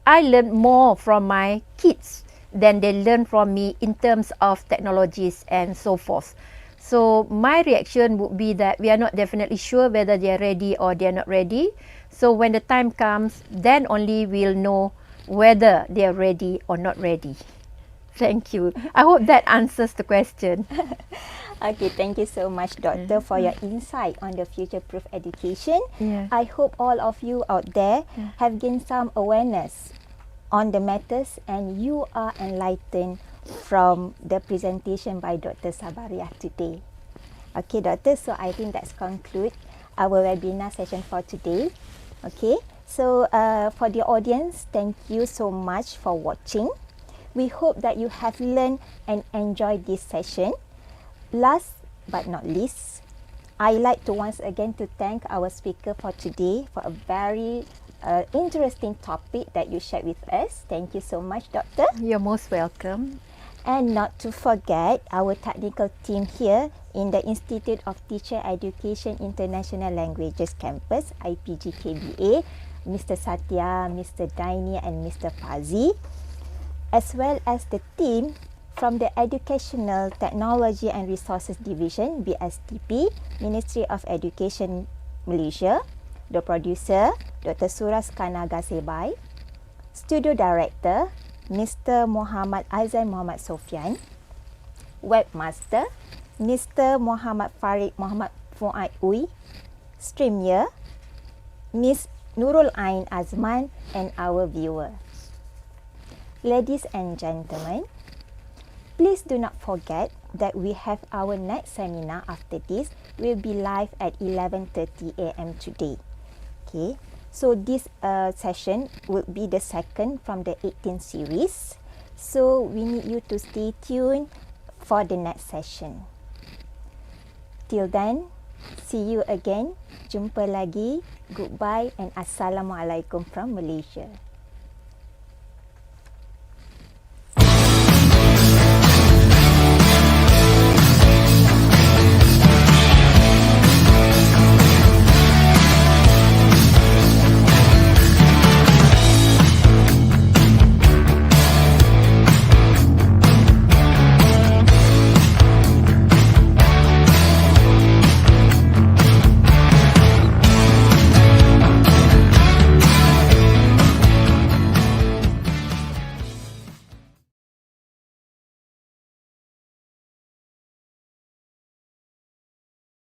I learned more from my kids than they learn from me in terms of technologies and so forth. So my reaction would be that we are not definitely sure whether they are ready or they are not ready. So when the time comes, then only we'll know whether they are ready or not ready. Thank you. I hope that answers the question. Okay, thank you so much, Doctor, for your insight on the future-proof education. Yeah. I hope all of you out there have gained some awareness on the matters, and you are enlightened from the presentation by Dr. Sabariah today. Okay, Doctor, so I think that's conclude our webinar session for today. Okay, so for the audience, thank you so much for watching. We hope that you have learned and enjoyed this session. Last but not least, I like to once again to thank our speaker for today for a very interesting topic that you shared with us. Thank you so much, Doctor. You're most welcome. And not to forget our technical team here in the Institute of Teacher Education International Languages Campus, IPGKBA, Mr. Satya, Mr. Daini and Mr. Fazi, as well as the team from the Educational Technology and Resources Division, BSTP, Ministry of Education Malaysia, the producer, Dr. Suras Kanagasebai, Studio Director, Mr. Muhammad Azan Muhammad Sofian, Webmaster, Mr. Muhammad Farid Muhammad Fuad Ui, Streamer, Miss Nurul Ain Azman, and our viewer. Ladies and gentlemen, please do not forget that we have our next seminar after this will be live at 11:30 AM today. Okay, so this session will be the second from the 18 series. So we need you to stay tuned for the next session. Till then, see you again. Jumpa lagi. Goodbye and Assalamualaikum from Malaysia.